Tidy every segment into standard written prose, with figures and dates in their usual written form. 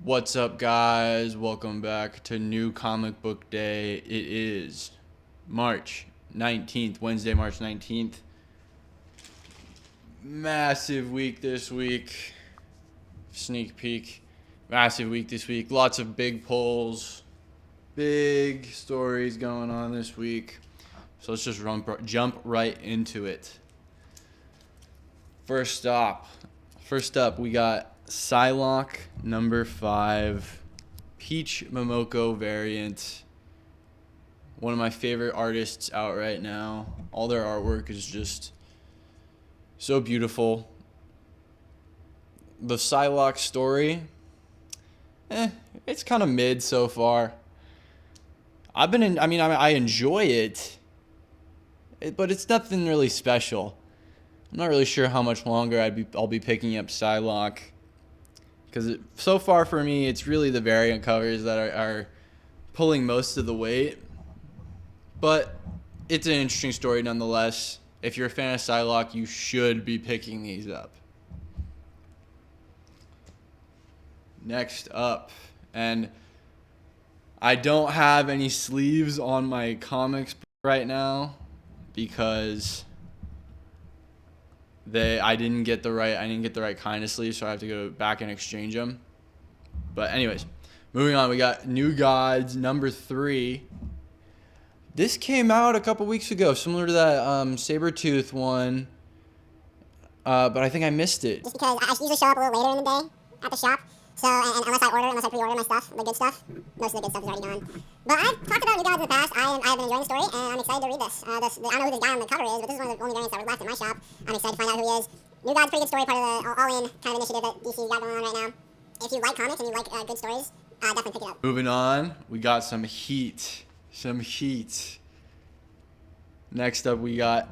What's up, guys? Welcome back to New Comic Book Day. It is March 19th, Wednesday, March 19th. Massive week this week. Sneak peek. Massive week this week. Lots of big polls, big stories going on this week. So let's just jump right into it. First up, we got Psylocke number 5, Peach Momoko variant. One of my favorite artists out right now. All their artwork is just so beautiful. The Psylocke story, it's kind of mid so far. I enjoy it, but it's nothing really special. I'm not really sure how much longer I'll be picking up Psylocke, because so far for me, it's really the variant covers that are pulling most of the weight. But it's an interesting story nonetheless. If you're a fan of Psylocke, you should be picking these up. Next up, and I don't have any sleeves on my comics right now because I didn't get the right kind of sleeves, so I have to go back and exchange them. But anyways, moving on, we got New Gods number 3. This came out a couple weeks ago, similar to that Sabretooth one, but I think I missed it. Just because I usually show up a little later in the day at the shop, so and unless I pre-order my stuff, the good stuff, most of the good stuff is already gone. But I've talked about New Gods in the past. I've been enjoying the story, and I'm excited to read this. I don't know who this guy on the cover is, but this is one of the only variants that were left in my shop. I'm excited to find out who he is. New Gods, pretty good story, part of the all-in kind of initiative that DC's got going on right now. If you like comics and you like good stories, definitely pick it up. Moving on, we got some heat. Next up, we got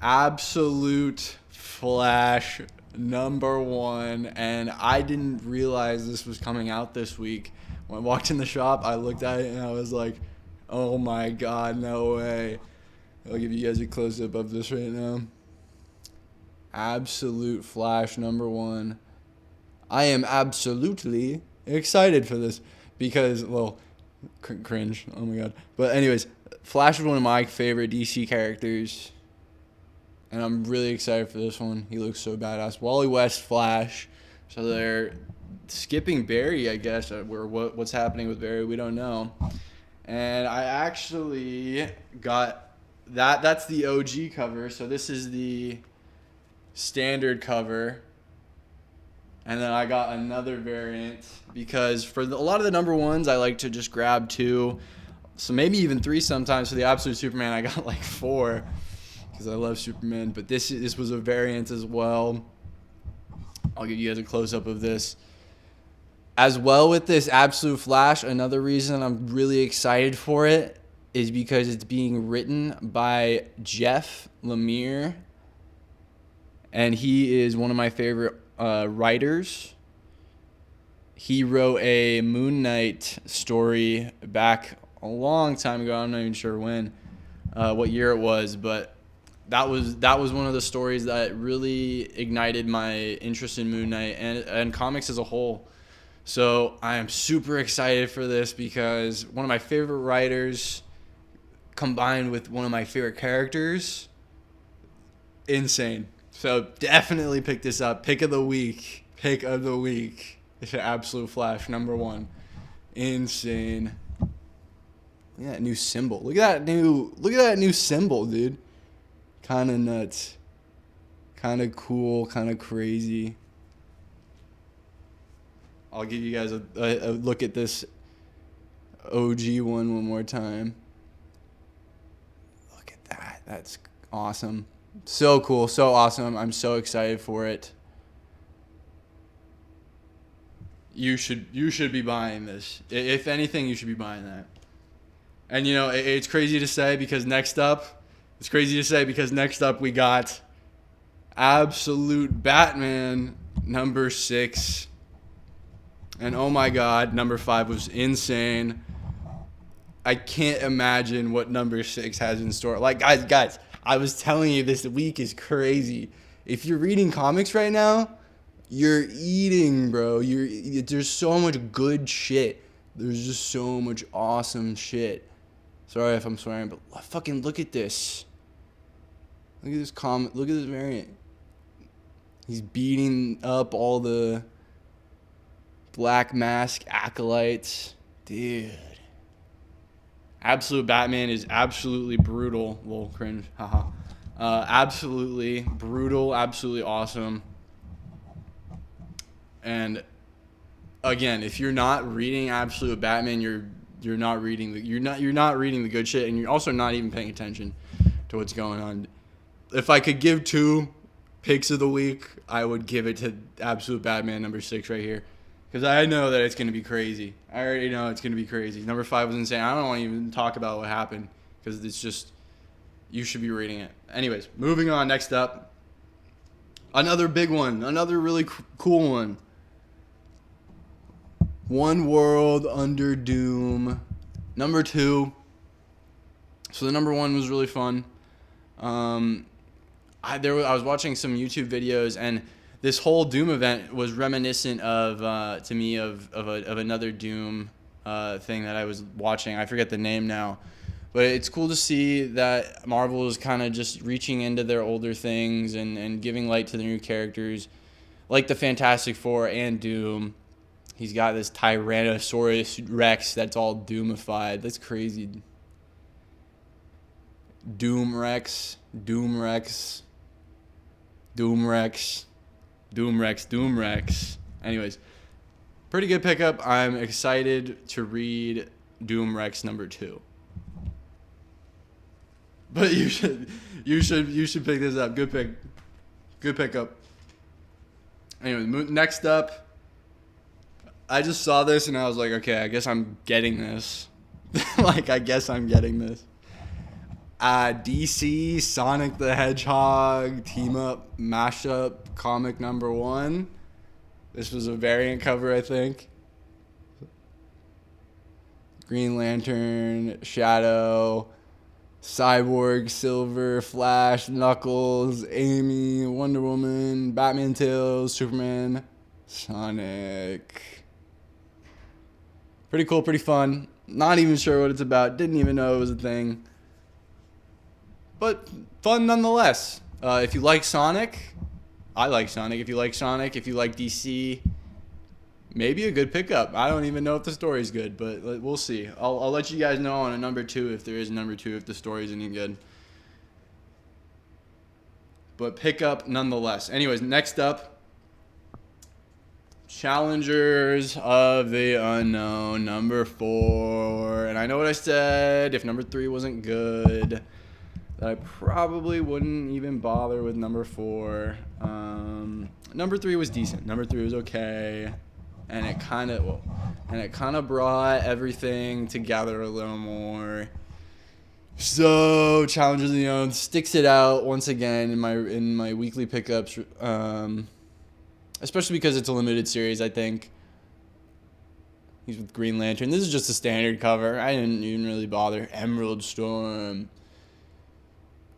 Absolute Flash number 1, and I didn't realize this was coming out this week. When I walked in the shop, I looked at it and I was like, oh my god, no way. I'll give you guys a close-up of this right now. Absolute Flash number 1. I am absolutely excited for this because, well, cringe, oh my god. But anyways, Flash is one of my favorite DC characters, and I'm really excited for this one. He looks so badass. Wally West Flash. So they're skipping Barry, I guess. What's happening with Barry, we don't know. And I actually got that. That's the OG cover. So this is the standard cover. And then I got another variant because for a lot of the number 1s, I like to just grab 2. So maybe even 3 sometimes. For the Absolute Superman, I got like 4 because I love Superman. But this was a variant as well. I'll give you guys a close-up of this. As well with this Absolute Flash, another reason I'm really excited for it is because it's being written by Jeff Lemire. And he is one of my favorite writers. He wrote a Moon Knight story back a long time ago. I'm not even sure what year it was, but that was one of the stories that really ignited my interest in Moon Knight and comics as a whole. So I am super excited for this because one of my favorite writers combined with one of my favorite characters, insane. So definitely pick this up. Pick of the week. It's an Absolute Flash number 1. Insane. Look at that new symbol. Look at that new symbol, dude. Kind of nuts. Kind of cool. Kind of crazy. I'll give you guys a look at this OG one more time. Look at that. That's awesome. So cool. So awesome. I'm so excited for it. You should be buying this. If anything, you should be buying that. And you know, it's crazy to say because next up we got Absolute Batman number 6. And oh my god, number 5 was insane. I can't imagine what number 6 has in store. Like, guys, I was telling you this week is crazy. If you're reading comics right now, You're eating, bro. There's so much good shit. There's just so much awesome shit. Sorry if I'm swearing, but fucking look at this. Look at this comment. Look at this variant. He's beating up all the Black Mask acolytes. Dude. Absolute Batman is absolutely brutal. Lol, cringe. Haha. Absolutely brutal. Absolutely awesome. And again, if you're not reading Absolute Batman, you're not reading the good shit, and you're also not even paying attention to what's going on. If I could give 2 picks of the week, I would give it to Absolute Batman number 6 right here, because I know that it's gonna be crazy. I already know it's gonna be crazy. Number 5 was insane. I don't want to even talk about what happened, because it's just, you should be reading it. Anyways, moving on. Next up, another big one, another really cool one. One World Under Doom, number 2. So the number 1 was really fun. I was watching some YouTube videos, and this whole Doom event was reminiscent of to me of another Doom thing that I was watching. I forget the name now, but it's cool to see that Marvel is kind of just reaching into their older things and giving light to the new characters, like the Fantastic Four and Doom. He's got this Tyrannosaurus Rex that's all Doomified. That's crazy. Doom Rex. Anyways, pretty good pickup. I'm excited to read Doom Rex number 2. But you should pick this up. Good pickup. Anyways, next up, I just saw this and I was like, okay, I guess I'm getting this. DC Sonic the Hedgehog team up mashup comic number 1. This was a variant cover, I think. Green Lantern, Shadow, Cyborg, Silver, Flash, Knuckles, Amy, Wonder Woman, Batman Tails, Superman, Sonic. Pretty cool, pretty fun. Not even sure what it's about. Didn't even know it was a thing. But fun nonetheless. If you like Sonic, I like Sonic. If you like Sonic, if you like DC, maybe a good pickup. I don't even know if the story's good, but we'll see. I'll let you guys know on a number 2 if there is a number 2, if the story's any good. But pickup nonetheless. Anyways, next up, Challengers of the Unknown, number 4. And I know what I said. If number 3 wasn't good, that I probably wouldn't even bother with number 4. Number 3 was decent. Number 3 was okay, and it kind of brought everything together a little more. So Challengers of the Unknown sticks it out once again in my weekly pickups, especially because it's a limited series. I think he's with Green Lantern. This is just a standard cover. I didn't even really bother. Emerald Storm.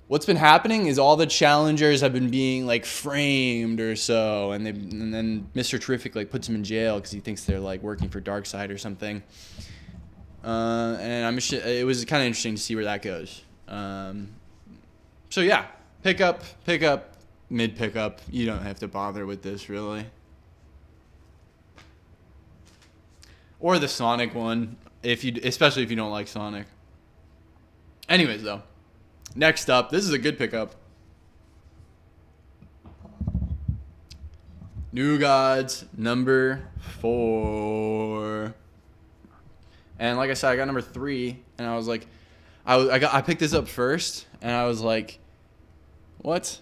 What's been happening is all the challengers have been being like framed or so, and then Mr. Terrific like puts them in jail because he thinks they're like working for Darkseid or something. And it was kind of interesting to see where that goes. So yeah, pick up, mid pickup. You don't have to bother with this really, or the Sonic one especially if you don't like Sonic. Anyways though. Next up, this is a good pickup. New Gods, number 4. And like I said, I got number 3, and I was like, I picked this up first, and I was like, what?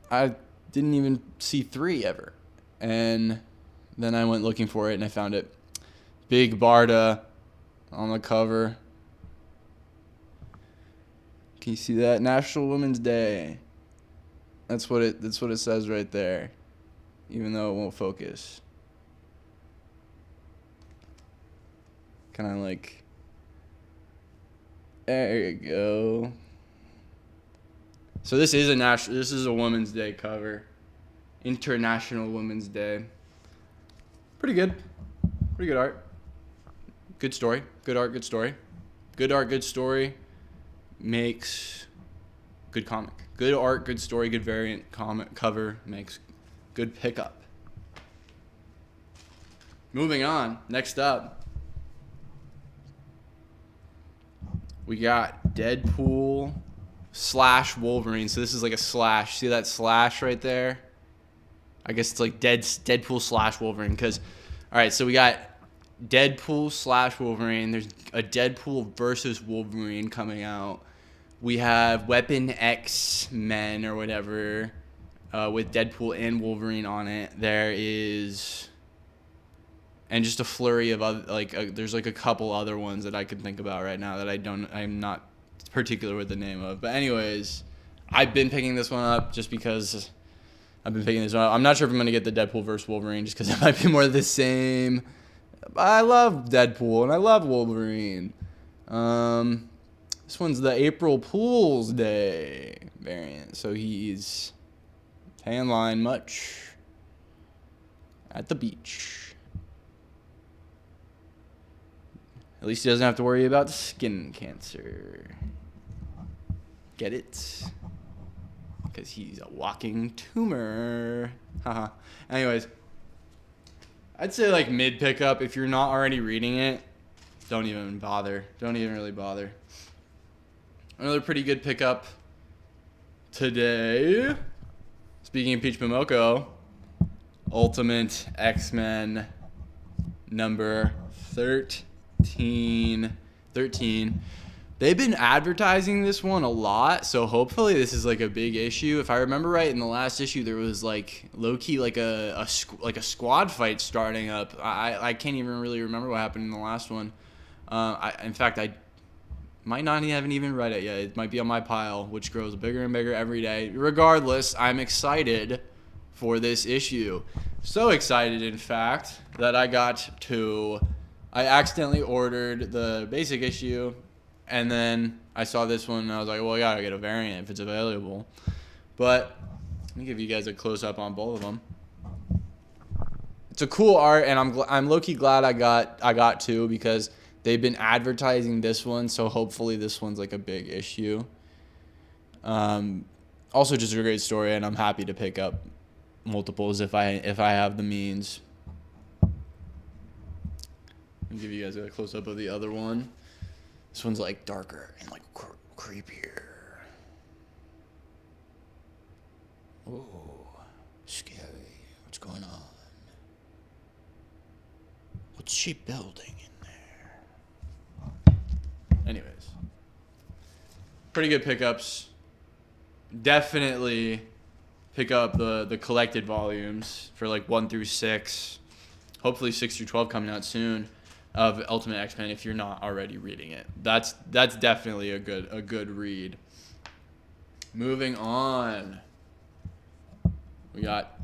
I didn't even see 3 ever. And then I went looking for it, and I found it. Big Barda on the cover. Can you see that? National Women's Day. That's what it says right there. Even though it won't focus. Kind of like, there you go. So this is a Women's Day cover International Women's Day. Pretty good. Pretty good art. Good story. Good art, good story. Good art, good story makes good comic. Good art, good story, good variant comic cover makes good pickup. Moving on. Next up, we got Deadpool / Wolverine. So this is like a slash. See that slash right there? I guess it's like Deadpool / Wolverine. Because, all right, so we got Deadpool / Wolverine. There's a Deadpool versus Wolverine coming out. We have Weapon X-Men or whatever with Deadpool and Wolverine on it. There is... And just a flurry of other, there's like a couple other ones that I could think about right now that I'm not particular with the name of. But anyways, I've been picking this one up just because I've been picking this one up. I'm not sure if I'm going to get the Deadpool versus Wolverine just because it might be more of the same. I love Deadpool and I love Wolverine. This one's the April Fool's Day variant. So he's tan line much at the beach. At least he doesn't have to worry about skin cancer. Get it? Because he's a walking tumor. Haha. Anyways, I'd say like mid pickup. If you're not already reading it, don't even bother. Don't even really bother. Another pretty good pickup today. Speaking of Peach Momoko, Ultimate X-Men number 13. They've been advertising this one a lot, so hopefully this is like a big issue. If I remember right, in the last issue there was like low-key like a squad fight starting up. I can't even really remember what happened in the last one. In fact, I might not have even read it yet. It might be on my pile, which grows bigger and bigger every day. Regardless, I'm excited for this issue. So excited, in fact, that I accidentally ordered the basic issue, and then I saw this one, and I was like, well, I gotta get a variant if it's available. But let me give you guys a close-up on both of them. It's a cool art, and I'm low-key glad I got two because they've been advertising this one, so hopefully this one's like a big issue. Also, just a great story, and I'm happy to pick up multiples if I have the means. I'll give you guys a close-up of the other one. This one's like darker and like creepier. Oh, scary. What's going on? What's she building in there? Anyways, pretty good pickups. Definitely pick up the collected volumes for like 1 through 6. Hopefully 6 through 12 coming out soon. Of Ultimate X-Men if you're not already reading it. That's definitely a good read. Moving on. We got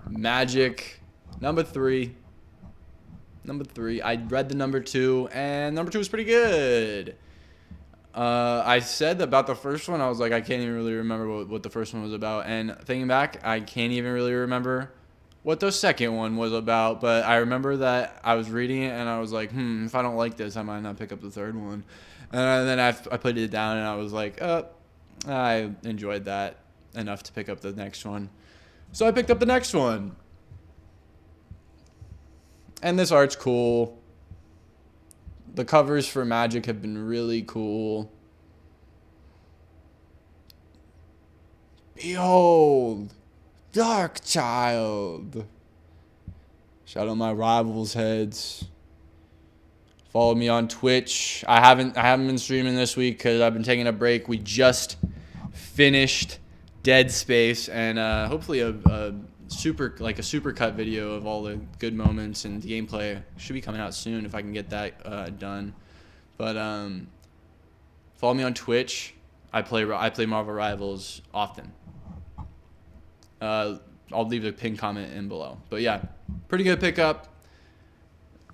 Magic number 3. I read the number 2 and number 2 was pretty good. I said about the first one, I was like, I can't even really remember what the first one was about. And thinking back, I can't even really remember what the second one was about, but I remember that I was reading it and I was like, if I don't like this, I might not pick up the third one. And then I put it down and I was like, I enjoyed that enough to pick up the next one. So I picked up the next one. And this art's cool. The covers for Magic have been really cool. Behold! Darkchild. Shout out my rivals' heads. Follow me on Twitch. I haven't been streaming this week because I've been taking a break. We just finished Dead Space, and hopefully a super cut video of all the good moments and the gameplay should be coming out soon if I can get that done. But follow me on Twitch. I play Marvel Rivals often. I'll leave a pinned comment in below. But yeah, pretty good pickup.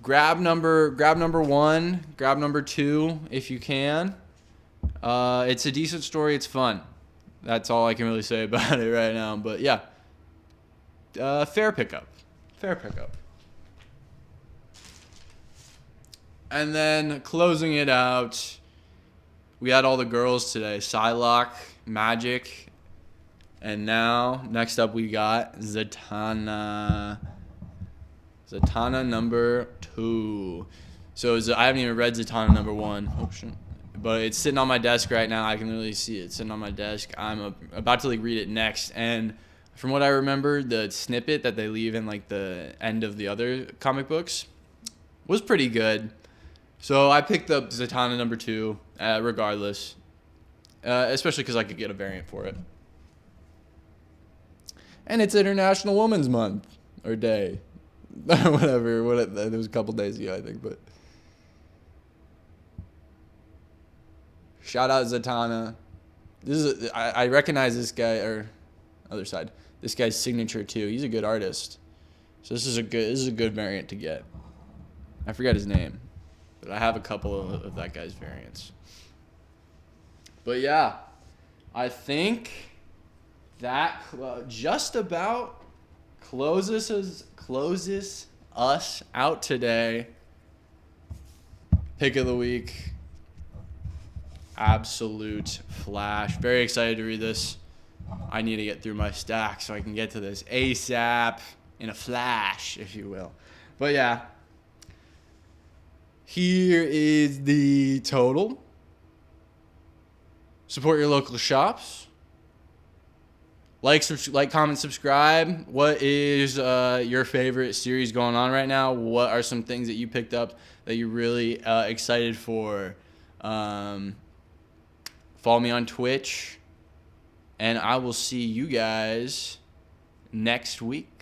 Grab number 1, grab number 2 if you can. It's a decent story. It's fun. That's all I can really say about it right now. But yeah, Fair pickup. Fair pickup. And then closing it out, we had all the girls today. Psylocke, Magic, and now next up we got Zatanna. Zatanna number 2. So I haven't even read Zatanna number 1. Oh shit. But it's sitting on my desk right now. I can literally see it sitting on my desk. I'm about to like read it next, and from what I remember, the snippet that they leave in like the end of the other comic books was pretty good. So I picked up Zatanna number 2, regardless, especially because I could get a variant for it. And it's International Women's Month or Day, whatever. It was a couple days ago, I think, but. Shout out Zatanna. I recognize this guy, or other side. This guy's signature too. He's a good artist. So this is a good variant to get. I forgot his name, but I have a couple of that guy's variants. But yeah, I think that just about closes us out today. Pick of the week. Absolute flash. Very excited to read this. I need to get through my stack so I can get to this ASAP, in a flash, if you will. But yeah, here is the total. Support your local shops. Like, comment, subscribe. What is your favorite series going on right now? What are some things that you picked up that you're really excited for? Follow me on Twitch, and I will see you guys next week.